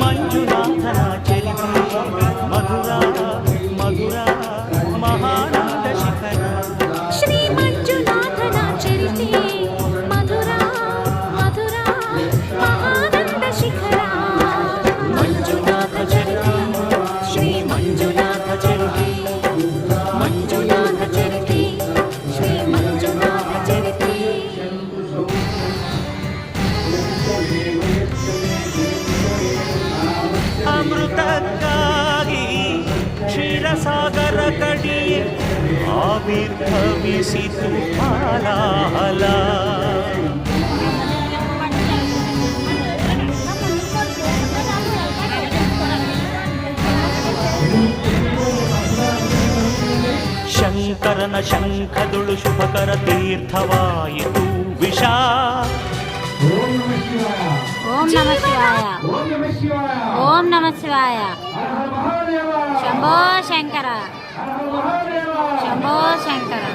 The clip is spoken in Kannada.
ಮಂಜುನಾಥನ ಚರಿತೆ ಮಧುರ ಮಧುರ ಮಹಾನಂದ ಶಿಖರ. ಶ್ರೀ ಮಂಜುನಾಥನ ಚರಿತೆ ಮಧುರ ಮಧುರ ಮಹಾನಂದ ಶಿಖರ. ಮಂಜುನಾಥ ಚರಿತೆ ಶ್ರೀ ಮಂಜುನಾಥ ಚರಿತೆ ಮಂಜುನಾಥ ಚರಿತೆ ಶ್ರೀ ಮಂಜುನಾಥ ಚರಿತೆ. ಅಮೃತಕ್ಕಾಗಿ ಕ್ಷೀರಸಾಗರ ಕಡಿಯೇ ಆವಿರ್ಭವಿಸಿತು ಹಾಲಾಹಲ. ಶಂಕರನ ಶಂಖದುಳು ಶುಭಕರ ತೀರ್ಥವಾಯಿತು ವಿಷ. ಓಂ ನಮಃ ಶಿವಾಯ. ಓಂ ನಮಃ ಶಿವಾಯ. ಶಂಭೋ ಶಂಕರ ಶಂಭೋ ಶಂಕರ.